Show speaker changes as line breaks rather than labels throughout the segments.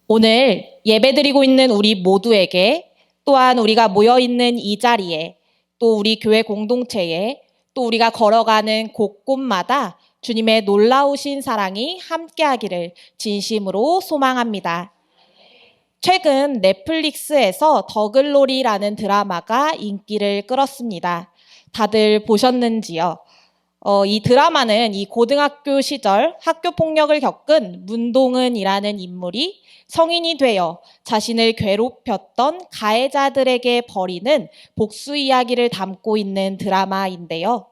오늘 예배드리고 있는 우리 모두에게, 또한 우리가 모여있는 이 자리에, 또 우리 교회 공동체에, 또 우리가 걸어가는 곳곳마다 주님의 놀라우신 사랑이 함께하기를 진심으로 소망합니다. 최근 넷플릭스에서 더글로리라는 드라마가 인기를 끌었습니다. 다들 보셨는지요? 이 드라마는 이 고등학교 시절 학교 폭력을 겪은 문동은이라는 인물이 성인이 되어 자신을 괴롭혔던 가해자들에게 벌이는 복수 이야기를 담고 있는 드라마인데요.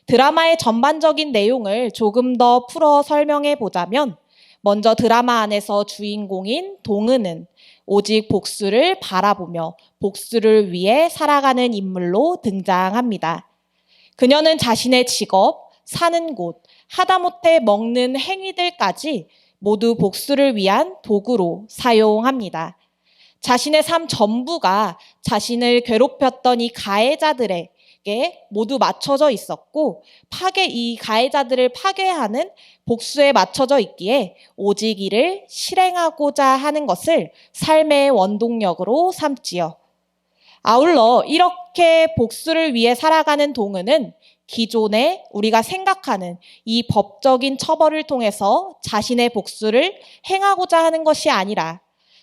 드라마의 전반적인 내용을 조금 더 풀어 설명해 보자면, 먼저 드라마 안에서 주인공인 동은은 오직 복수를 바라보며 복수를 위해 살아가는 인물로 등장합니다. 그녀는 자신의 직업, 사는 곳, 하다못해 먹는 행위들까지 모두 복수를 위한 도구로 사용합니다. 자신의 삶 전부가 자신을 괴롭혔던 이 가해자들에게 모두 맞춰져 있었고, 이 가해자들을 파괴하는 복수에 맞춰져 있기에 오직 이를 실행하고자 하는 것을 삶의 원동력으로 삼지요. 아울러 이렇게 복수를 위해 살아가는 동은은 기존에 우리가 생각하는 이 법적인 처벌을 통해서 자신의 복수를 행하고자 하는 것이 아니라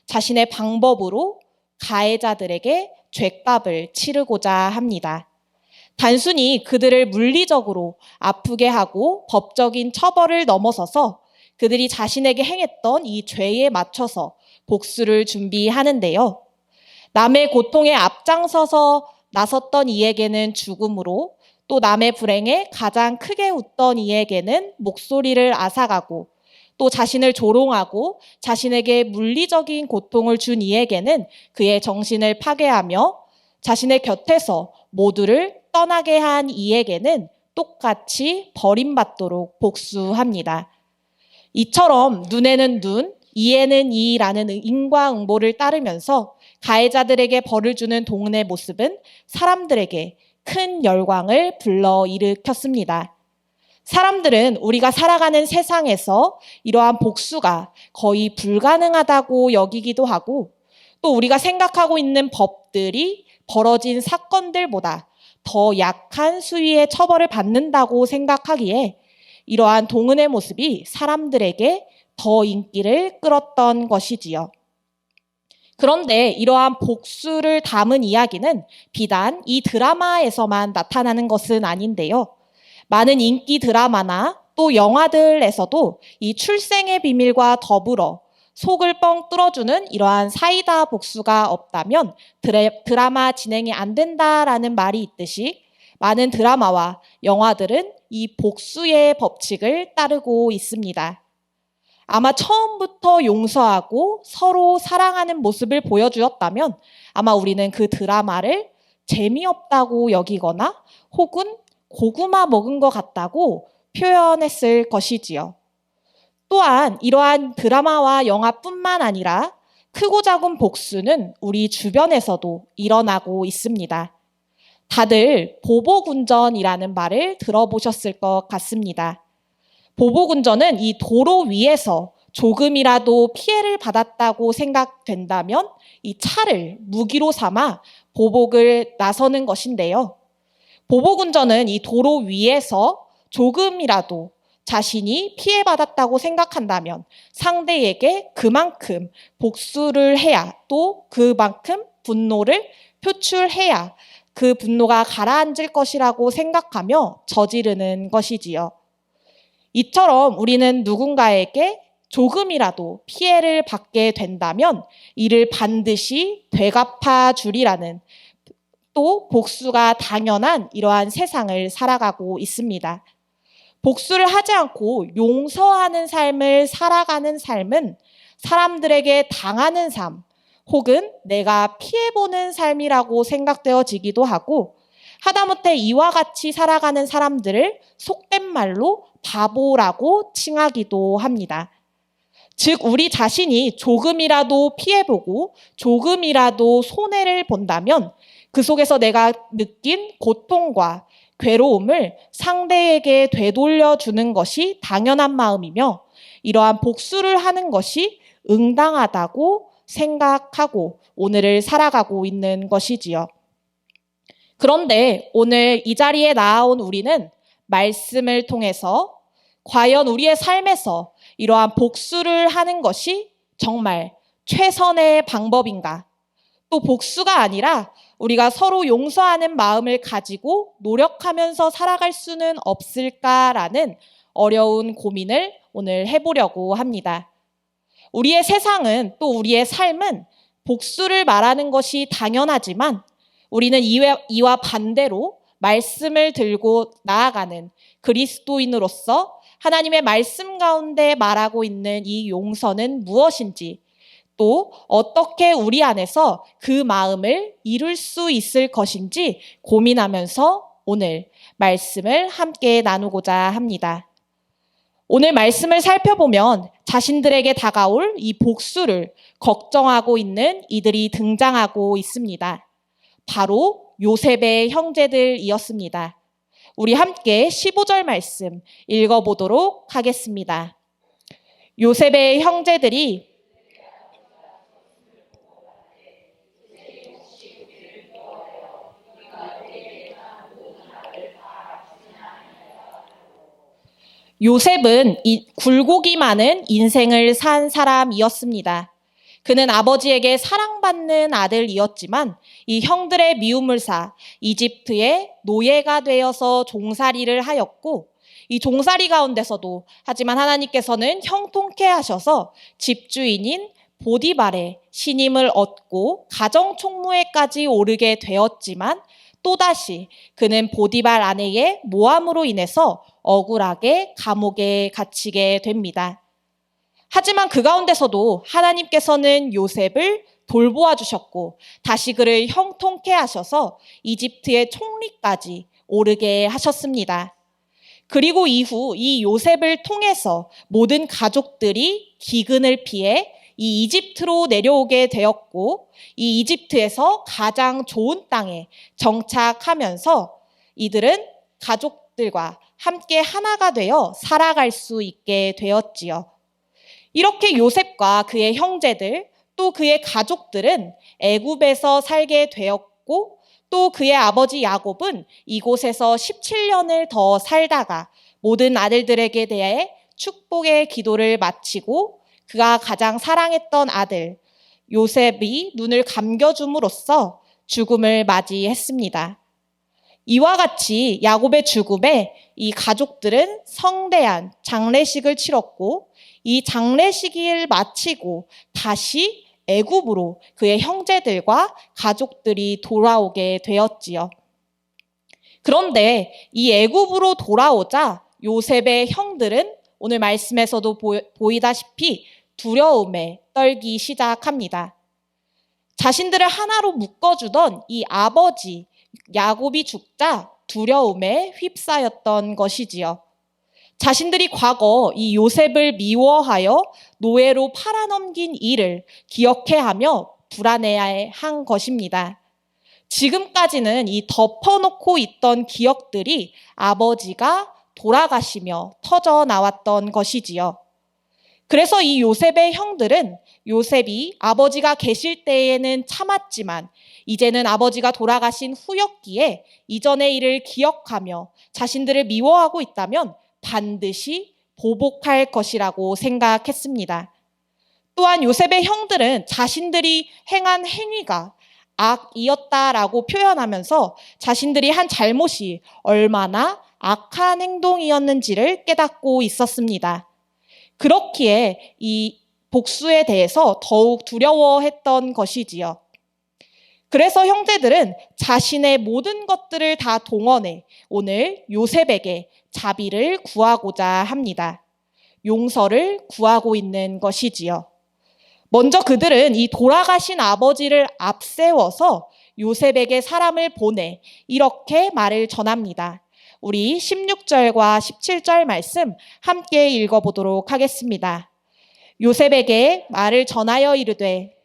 자신의 방법으로 가해자들에게 죗값을 치르고자 합니다. 단순히 그들을 물리적으로 아프게 하고 법적인 처벌을 넘어서서 그들이 자신에게 행했던 이 죄에 맞춰서 복수를 준비하는데요. 남의 고통에 앞장서서 나섰던 이에게는 죽음으로, 또 남의 불행에 가장 크게 웃던 이에게는 목소리를 앗아가고, 또 자신을 조롱하고 자신에게 물리적인 고통을 준 이에게는 그의 정신을 파괴하며 자신의 곁에서 모두를 떠나게 한 이에게는 똑같이 버림받도록 복수합니다. 이처럼 눈에는 눈, 이에는 이라는 인과응보를 따르면서 가해자들에게 벌을 주는 동은의 모습은 사람들에게 큰 열광을 불러일으켰습니다. 사람들은 우리가 살아가는 세상에서 이러한 복수가 거의 불가능하다고 여기기도 하고, 또 우리가 생각하고 있는 법들이 벌어진 사건들보다 더 약한 수위의 처벌을 받는다고 생각하기에 이러한 동은의 모습이 사람들에게 더 인기를 끌었던 것이지요. 그런데 이러한 복수를 담은 이야기는 비단 이 드라마에서만 나타나는 것은 아닌데요. 많은 인기 드라마나 또 영화들에서도 이 출생의 비밀과 더불어 속을 뻥 뚫어주는 이러한 사이다 복수가 없다면 드라마 진행이 안 된다라는 말이 있듯이, 많은 드라마와 영화들은 이 복수의 법칙을 따르고 있습니다. 아마 처음부터 용서하고 서로 사랑하는 모습을 보여주었다면 아마 우리는 그 드라마를 재미없다고 여기거나 혹은 고구마 먹은 것 같다고 표현했을 것이지요. 또한 이러한 드라마와 영화뿐만 아니라 크고 작은 복수는 우리 주변에서도 일어나고 있습니다. 다들 보복운전이라는 말을 들어보셨을 것 같습니다. 보복운전은 이 도로 위에서 조금이라도 피해를 받았다고 생각된다면 이 차를 무기로 삼아 보복을 나서는 것인데요. 보복운전은 이 도로 위에서 조금이라도 자신이 피해받았다고 생각한다면 상대에게 그만큼 복수를 해야, 또 그만큼 분노를 표출해야 그 분노가 가라앉을 것이라고 생각하며 저지르는 것이지요. 이처럼 우리는 누군가에게 조금이라도 피해를 받게 된다면 이를 반드시 되갚아 주리라는, 또 복수가 당연한 이러한 세상을 살아가고 있습니다. 복수를 하지 않고 용서하는 삶을 살아가는 삶은 사람들에게 당하는 삶, 혹은 내가 피해보는 삶이라고 생각되어지기도 하고, 하다못해 이와 같이 살아가는 사람들을 속된 말로 바보라고 칭하기도 합니다. 즉 우리 자신이 조금이라도 피해보고 조금이라도 손해를 본다면 그 속에서 내가 느낀 고통과 괴로움을 상대에게 되돌려 주는 것이 당연한 마음이며 이러한 복수를 하는 것이 응당하다고 생각하고 오늘을 살아가고 있는 것이지요. 그런데 오늘 이 자리에 나아온 우리는 말씀을 통해서 과연 우리의 삶에서 이러한 복수를 하는 것이 정말 최선의 방법인가? 또 복수가 아니라 우리가 서로 용서하는 마음을 가지고 노력하면서 살아갈 수는 없을까라는 어려운 고민을 오늘 해보려고 합니다. 우리의 세상은 또 우리의 삶은 복수를 말하는 것이 당연하지만 우리는 이와 반대로 말씀을 들고 나아가는 그리스도인으로서 하나님의 말씀 가운데 말하고 있는 이 용서는 무엇인지 또 어떻게 우리 안에서 그 마음을 이룰 수 있을 것인지 고민하면서 오늘 말씀을 함께 나누고자 합니다. 오늘 말씀을 살펴보면 자신들에게 다가올 이 복수를 걱정하고 있는 이들이 등장하고 있습니다. 바로 요셉의 형제들이었습니다. 우리 함께 15절 말씀 읽어보도록 하겠습니다. 요셉의 형제들이 요셉은 굴곡이 많은 인생을 산 사람이었습니다. 그는 아버지에게 사랑받는 아들이었지만 이 형들의 미움을 사 이집트의 노예가 되어서 종살이를 하였고 이 종살이 가운데서도 하지만 하나님께서는 형통케 하셔서 집주인인 보디발의 신임을 얻고 가정총무에까지 오르게 되었지만 또다시 그는 보디발 아내의 모함으로 인해서 억울하게 감옥에 갇히게 됩니다. 하지만 그 가운데서도 하나님께서는 요셉을 돌보아 주셨고 다시 그를 형통케 하셔서 이집트의 총리까지 오르게 하셨습니다. 그리고 이후 이 요셉을 통해서 모든 가족들이 기근을 피해 이 이집트로 내려오게 되었고 이 이집트에서 가장 좋은 땅에 정착하면서 이들은 가족들과 함께 하나가 되어 살아갈 수 있게 되었지요. 이렇게 요셉과 그의 형제들 또 그의 가족들은 애굽에서 살게 되었고 또 그의 아버지 야곱은 이곳에서 17년을 더 살다가 모든 아들들에게 대해 축복의 기도를 마치고 그가 가장 사랑했던 아들 요셉이 눈을 감겨줌으로써 죽음을 맞이했습니다. 이와 같이 야곱의 죽음에 이 가족들은 성대한 장례식을 치렀고 이 장례식을 마치고 다시 애굽으로 그의 형제들과 가족들이 돌아오게 되었지요. 그런데 이 애굽으로 돌아오자 요셉의 형들은 오늘 말씀에서도 보이다시피 두려움에 떨기 시작합니다. 자신들을 하나로 묶어주던 이 아버지 야곱이 죽자 두려움에 휩싸였던 것이지요. 자신들이 과거 이 요셉을 미워하여 노예로 팔아넘긴 일을 기억해하며 불안해한 것입니다. 지금까지는 이 덮어놓고 있던 기억들이 아버지가 돌아가시며 터져 나왔던 것이지요. 그래서 이 요셉의 형들은 요셉이 아버지가 계실 때에는 참았지만 이제는 아버지가 돌아가신 후였기에 이전의 일을 기억하며 자신들을 미워하고 있다면 반드시 보복할 것이라고 생각했습니다. 또한 요셉의 형들은 자신들이 행한 행위가 악이었다라고 표현하면서 자신들이 한 잘못이 얼마나 악한 행동이었는지를 깨닫고 있었습니다. 그렇기에 이 복수에 대해서 더욱 두려워했던 것이지요. 그래서 형제들은 자신의 모든 것들을 다 동원해 오늘 요셉에게 자비를 구하고자 합니다. 용서를 구하고 있는 것이지요. 먼저 그들은 이 돌아가신 아버지를 앞세워서 요셉에게 사람을 보내 이렇게 말을 전합니다. 우리 16절과 17절 말씀 함께 읽어보도록 하겠습니다. 요셉에게 말을 전하여 이르되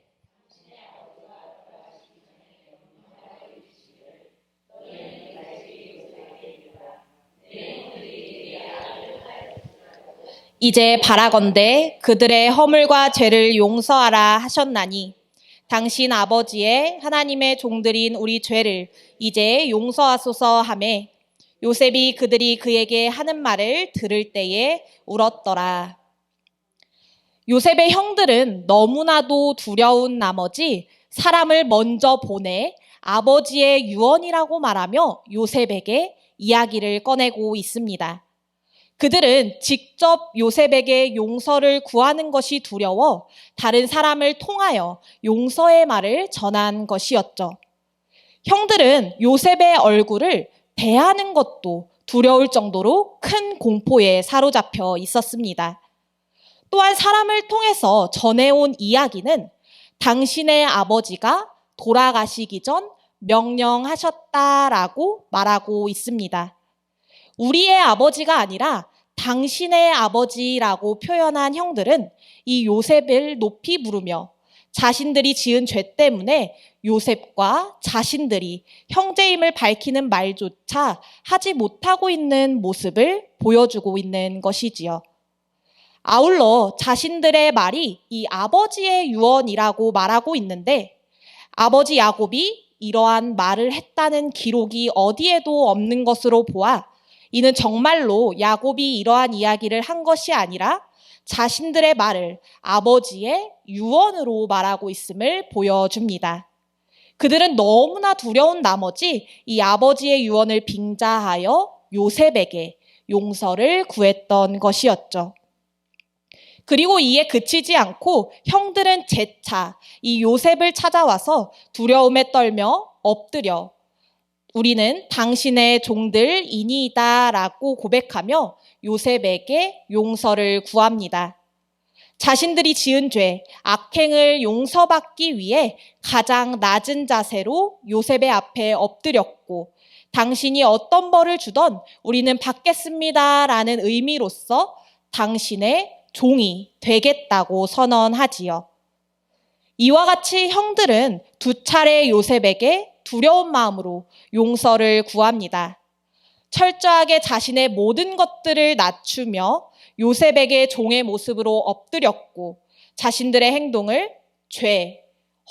이제 바라건대 그들의 허물과 죄를 용서하라 하셨나니 당신 아버지의 하나님의 종들인 우리 죄를 이제 용서하소서 하매 요셉이 그들이 그에게 하는 말을 들을 때에 울었더라. 요셉의 형들은 너무나도 두려운 나머지 사람을 먼저 보내 아버지의 유언이라고 말하며 요셉에게 이야기를 꺼내고 있습니다. 그들은 직접 요셉에게 용서를 구하는 것이 두려워 다른 사람을 통하여 용서의 말을 전한 것이었죠. 형들은 요셉의 얼굴을 대하는 것도 두려울 정도로 큰 공포에 사로잡혀 있었습니다. 또한 사람을 통해서 전해온 이야기는 당신의 아버지가 돌아가시기 전 명령하셨다라고 말하고 있습니다. 우리의 아버지가 아니라 당신의 아버지라고 표현한 형들은 이 요셉을 높이 부르며 자신들이 지은 죄 때문에 요셉과 자신들이 형제임을 밝히는 말조차 하지 못하고 있는 모습을 보여주고 있는 것이지요. 아울러 자신들의 말이 이 아버지의 유언이라고 말하고 있는데 아버지 야곱이 이러한 말을 했다는 기록이 어디에도 없는 것으로 보아 이는 정말로 야곱이 이러한 이야기를 한 것이 아니라 자신들의 말을 아버지의 유언으로 말하고 있음을 보여줍니다. 그들은 너무나 두려운 나머지 이 아버지의 유언을 빙자하여 요셉에게 용서를 구했던 것이었죠. 그리고 이에 그치지 않고 형들은 재차 이 요셉을 찾아와서 두려움에 떨며 엎드려 우리는 당신의 종들이니이다 라고 고백하며 요셉에게 용서를 구합니다. 자신들이 지은 죄, 악행을 용서받기 위해 가장 낮은 자세로 요셉의 앞에 엎드렸고 당신이 어떤 벌을 주던 우리는 받겠습니다 라는 의미로서 당신의 종이 되겠다고 선언하지요. 이와 같이 형들은 두 차례 요셉에게 두려운 마음으로 용서를 구합니다. 철저하게 자신의 모든 것들을 낮추며 요셉에게 종의 모습으로 엎드렸고 자신들의 행동을 죄,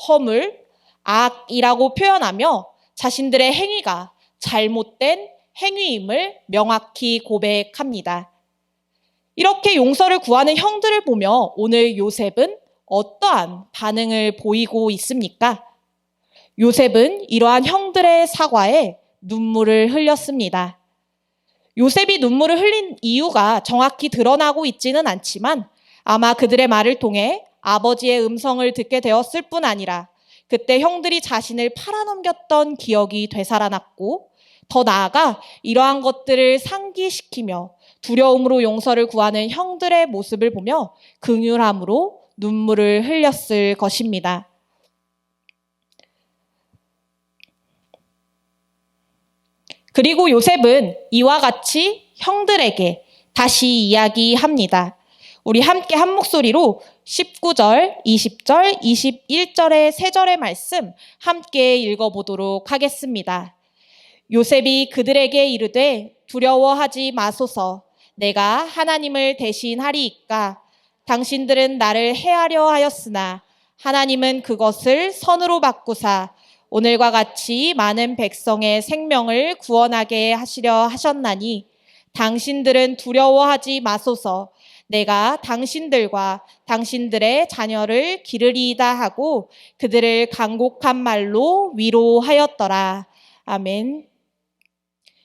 허물, 악이라고 표현하며 자신들의 행위가 잘못된 행위임을 명확히 고백합니다. 이렇게 용서를 구하는 형들을 보며 오늘 요셉은 어떠한 반응을 보이고 있습니까? 요셉은 이러한 형들의 사과에 눈물을 흘렸습니다. 요셉이 눈물을 흘린 이유가 정확히 드러나고 있지는 않지만 아마 그들의 말을 통해 아버지의 음성을 듣게 되었을 뿐 아니라 그때 형들이 자신을 팔아넘겼던 기억이 되살아났고 더 나아가 이러한 것들을 상기시키며 두려움으로 용서를 구하는 형들의 모습을 보며 긍휼함으로 눈물을 흘렸을 것입니다. 그리고 요셉은 이와 같이 형들에게 다시 이야기합니다. 우리 함께 한 목소리로 19절, 20절, 21절의 세 절의 말씀 함께 읽어보도록 하겠습니다. 요셉이 그들에게 이르되 두려워하지 마소서 내가 하나님을 대신하리이까 당신들은 나를 해하려 하였으나 하나님은 그것을 선으로 바꾸사 오늘과 같이 많은 백성의 생명을 구원하게 하시려 하셨나니 당신들은 두려워하지 마소서 내가 당신들과 당신들의 자녀를 기르리이다 하고 그들을 간곡한 말로 위로하였더라. 아멘.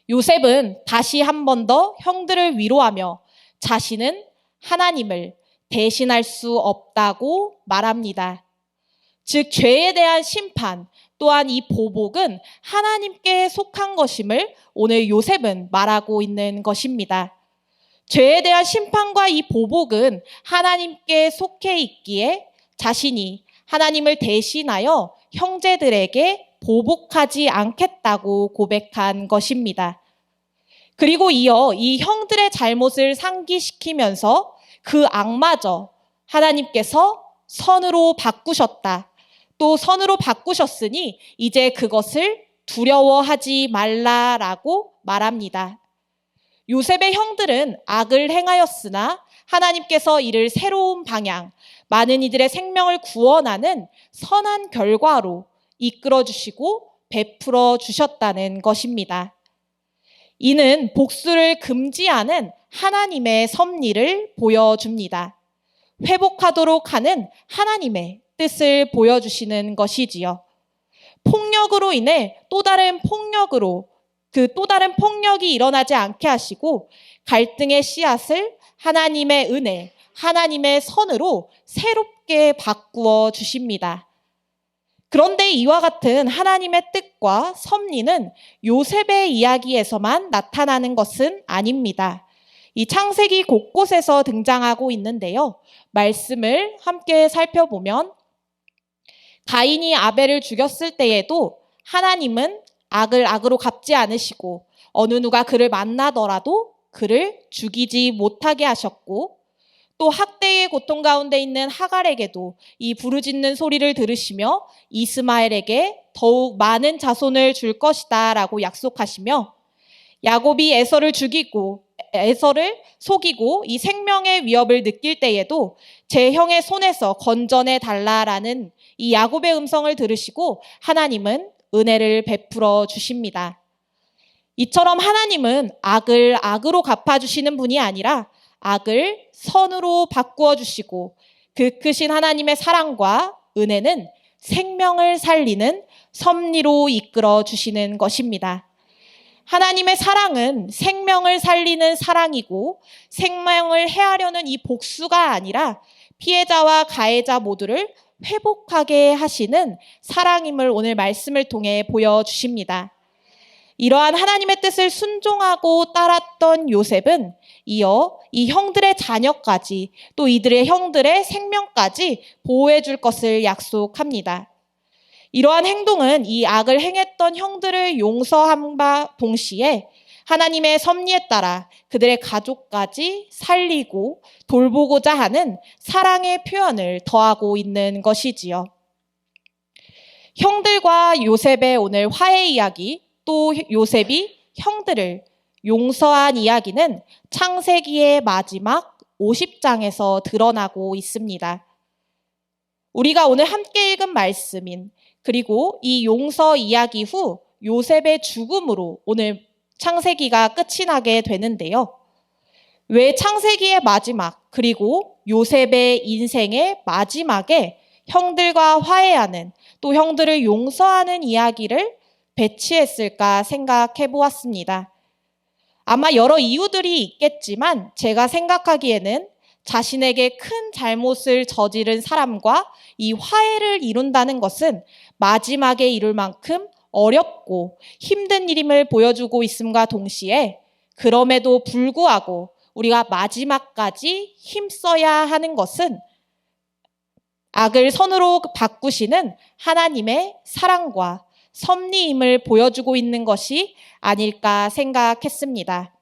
요셉은 다시 한 번 더 형들을 위로하며 자신은 하나님을 대신할 수 없다고 말합니다. 즉 죄에 대한 심판 또한 이 보복은 하나님께 속한 것임을 오늘 요셉은 말하고 있는 것입니다. 죄에 대한 심판과 이 보복은 하나님께 속해 있기에 자신이 하나님을 대신하여 형제들에게 보복하지 않겠다고 고백한 것입니다. 그리고 이어 이 형들의 잘못을 상기시키면서 그 악마저 하나님께서 선으로 바꾸셨다. 또 선으로 바꾸셨으니 이제 그것을 두려워하지 말라라고 말합니다. 요셉의 형들은 악을 행하였으나 하나님께서 이를 새로운 방향, 많은 이들의 생명을 구원하는 선한 결과로 이끌어 주시고 베풀어 주셨다는 것입니다. 이는 복수를 금지하는 하나님의 섭리를 보여줍니다. 회복하도록 하는 하나님의 뜻을 보여주시는 것이지요. 폭력으로 인해 또 다른 폭력이 일어나지 않게 하시고 갈등의 씨앗을 하나님의 은혜, 하나님의 선으로 새롭게 바꾸어 주십니다. 그런데 이와 같은 하나님의 뜻과 섭리는 요셉의 이야기에서만 나타나는 것은 아닙니다. 이 창세기 곳곳에서 등장하고 있는데요. 말씀을 함께 살펴보면 가인이 아벨을 죽였을 때에도 하나님은 악을 악으로 갚지 않으시고 어느 누가 그를 만나더라도 그를 죽이지 못하게 하셨고 또 학대의 고통 가운데 있는 하갈에게도 이 부르짖는 소리를 들으시며 이스마엘에게 더욱 많은 자손을 줄 것이다 라고 약속하시며 야곱이 에서를 속이고 이 생명의 위협을 느낄 때에도 제 형의 손에서 건져내 달라라는 이 야곱의 음성을 들으시고 하나님은 은혜를 베풀어 주십니다. 이처럼 하나님은 악을 악으로 갚아주시는 분이 아니라 악을 선으로 바꾸어 주시고 그 크신 하나님의 사랑과 은혜는 생명을 살리는 섭리로 이끌어 주시는 것입니다. 하나님의 사랑은 생명을 살리는 사랑이고 생명을 해하려는 이 복수가 아니라 피해자와 가해자 모두를 회복하게 하시는 사랑임을 오늘 말씀을 통해 보여주십니다. 이러한 하나님의 뜻을 순종하고 따랐던 요셉은 이어 이 형들의 자녀까지 또 이들의 형들의 생명까지 보호해 줄 것을 약속합니다. 이러한 행동은 이 악을 행했던 형들을 용서함과 동시에 하나님의 섭리에 따라 그들의 가족까지 살리고 돌보고자 하는 사랑의 표현을 더하고 있는 것이지요. 형들과 요셉의 오늘 화해 이야기, 또 요셉이 형들을 용서한 이야기는 창세기의 마지막 50장에서 드러나고 있습니다. 우리가 오늘 함께 읽은 말씀인 그리고 이 용서 이야기 후 요셉의 죽음으로 오늘 창세기가 끝이 나게 되는데요. 왜 창세기의 마지막 그리고 요셉의 인생의 마지막에 형들과 화해하는 또 형들을 용서하는 이야기를 배치했을까 생각해 보았습니다. 아마 여러 이유들이 있겠지만 제가 생각하기에는 자신에게 큰 잘못을 저지른 사람과 이 화해를 이룬다는 것은 마지막에 이룰 만큼 어렵고 힘든 일임을 보여주고 있음과 동시에 그럼에도 불구하고 우리가 마지막까지 힘써야 하는 것은 악을 선으로 바꾸시는 하나님의 사랑과 섭리임을 보여주고 있는 것이 아닐까 생각했습니다.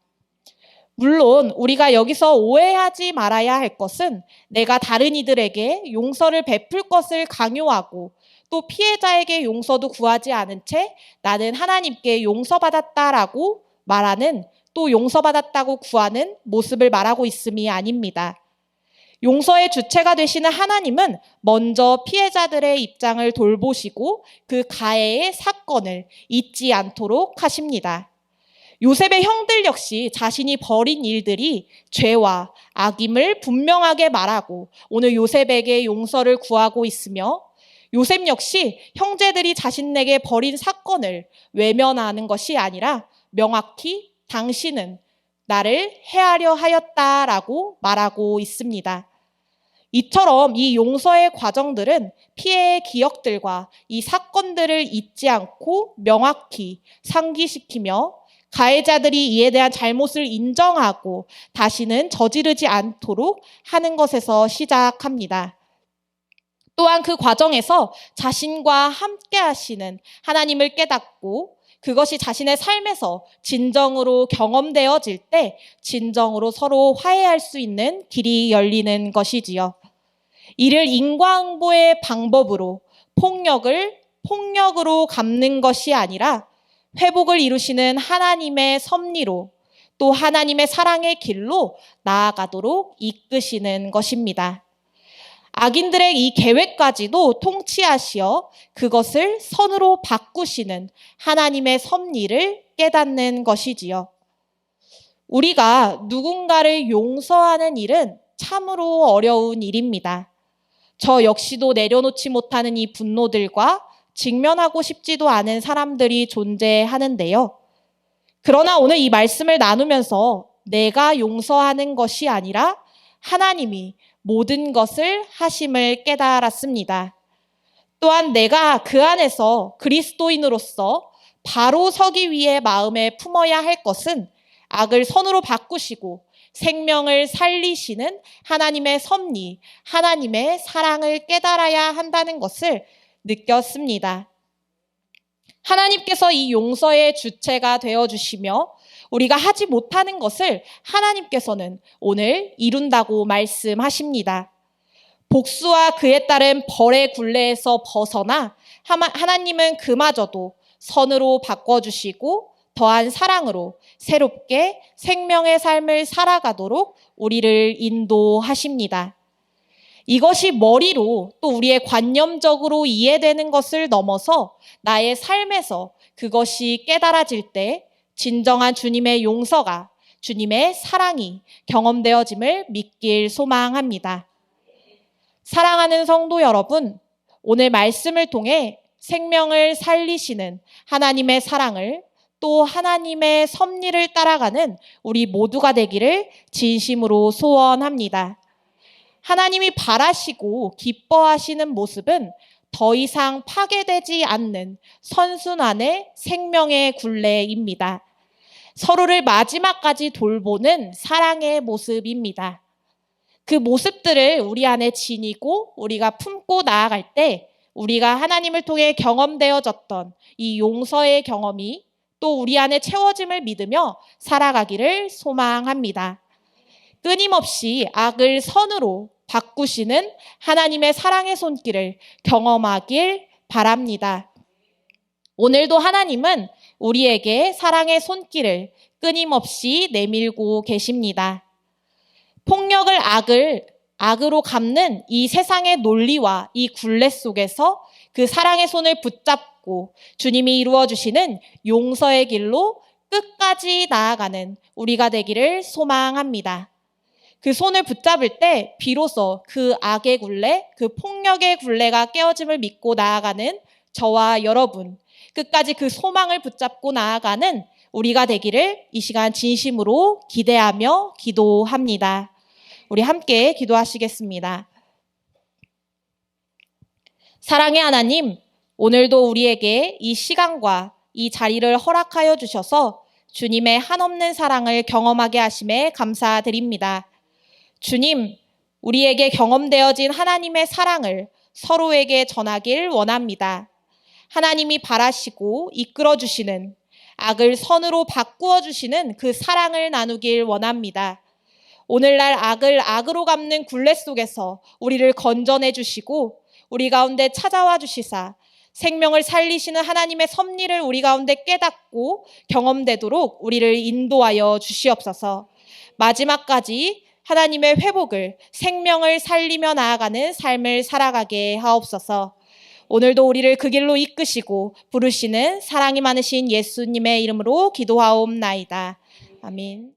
물론 우리가 여기서 오해하지 말아야 할 것은 내가 다른 이들에게 용서를 베풀 것을 강요하고 또 피해자에게 용서도 구하지 않은 채 나는 하나님께 용서받았다라고 말하는 또 용서받았다고 구하는 모습을 말하고 있음이 아닙니다. 용서의 주체가 되시는 하나님은 먼저 피해자들의 입장을 돌보시고 그 가해의 사건을 잊지 않도록 하십니다. 요셉의 형들 역시 자신이 벌인 일들이 죄와 악임을 분명하게 말하고 오늘 요셉에게 용서를 구하고 있으며 요셉 역시 형제들이 자신에게 벌인 사건을 외면하는 것이 아니라 명확히 당신은 나를 해하려 하였다라고 말하고 있습니다. 이처럼 이 용서의 과정들은 피해의 기억들과 이 사건들을 잊지 않고 명확히 상기시키며 가해자들이 이에 대한 잘못을 인정하고 다시는 저지르지 않도록 하는 것에서 시작합니다. 또한 그 과정에서 자신과 함께 하시는 하나님을 깨닫고 그것이 자신의 삶에서 진정으로 경험되어질 때 진정으로 서로 화해할 수 있는 길이 열리는 것이지요. 이를 인과응보의 방법으로 폭력으로 갚는 것이 아니라 회복을 이루시는 하나님의 섭리로 또 하나님의 사랑의 길로 나아가도록 이끄시는 것입니다. 악인들의 이 계획까지도 통치하시어 그것을 선으로 바꾸시는 하나님의 섭리를 깨닫는 것이지요. 우리가 누군가를 용서하는 일은 참으로 어려운 일입니다. 저 역시도 내려놓지 못하는 이 분노들과 직면하고 싶지도 않은 사람들이 존재하는데요. 그러나 오늘 이 말씀을 나누면서 내가 용서하는 것이 아니라 하나님이 모든 것을 하심을 깨달았습니다. 또한 내가 그 안에서 그리스도인으로서 바로 서기 위해 마음에 품어야 할 것은 악을 선으로 바꾸시고 생명을 살리시는 하나님의 섭리, 하나님의 사랑을 깨달아야 한다는 것을 느꼈습니다. 하나님께서 이 용서의 주체가 되어주시며 우리가 하지 못하는 것을 하나님께서는 오늘 이룬다고 말씀하십니다. 복수와 그에 따른 벌의 굴레에서 벗어나 하나님은 그마저도 선으로 바꿔주시고 더한 사랑으로 새롭게 생명의 삶을 살아가도록 우리를 인도하십니다. 이것이 머리로 또 우리의 관념적으로 이해되는 것을 넘어서 나의 삶에서 그것이 깨달아질 때 진정한 주님의 용서가, 주님의 사랑이 경험되어짐을 믿길 소망합니다. 사랑하는 성도 여러분, 오늘 말씀을 통해 생명을 살리시는 하나님의 사랑을 또 하나님의 섭리를 따라가는 우리 모두가 되기를 진심으로 소원합니다. 하나님이 바라시고 기뻐하시는 모습은 더 이상 파괴되지 않는 선순환의 생명의 굴레입니다. 서로를 마지막까지 돌보는 사랑의 모습입니다. 그 모습들을 우리 안에 지니고 우리가 품고 나아갈 때 우리가 하나님을 통해 경험되어졌던 이 용서의 경험이 또 우리 안에 채워짐을 믿으며 살아가기를 소망합니다. 끊임없이 악을 선으로 바꾸시는 하나님의 사랑의 손길을 경험하길 바랍니다. 오늘도 하나님은 우리에게 사랑의 손길을 끊임없이 내밀고 계십니다. 폭력을 악으로 갚는 이 세상의 논리와 이 굴레 속에서 그 사랑의 손을 붙잡고 주님이 이루어주시는 용서의 길로 끝까지 나아가는 우리가 되기를 소망합니다. 그 손을 붙잡을 때 비로소 그 악의 굴레, 그 폭력의 굴레가 깨어짐을 믿고 나아가는 저와 여러분, 끝까지 그 소망을 붙잡고 나아가는 우리가 되기를 이 시간 진심으로 기대하며 기도합니다. 우리 함께 기도하시겠습니다. 사랑의 하나님, 오늘도 우리에게 이 시간과 이 자리를 허락하여 주셔서 주님의 한없는 사랑을 경험하게 하심에 감사드립니다. 주님, 우리에게 경험되어진 하나님의 사랑을 서로에게 전하길 원합니다. 하나님이 바라시고 이끌어주시는 악을 선으로 바꾸어 주시는 그 사랑을 나누길 원합니다. 오늘날 악을 악으로 갚는 굴레 속에서 우리를 건져내 주시고 우리 가운데 찾아와 주시사 생명을 살리시는 하나님의 섭리를 우리 가운데 깨닫고 경험되도록 우리를 인도하여 주시옵소서. 마지막까지 하나님의 회복을, 생명을 살리며 나아가는 삶을 살아가게 하옵소서. 오늘도 우리를 그 길로 이끄시고 부르시는 사랑이 많으신 예수님의 이름으로 기도하옵나이다. 아멘.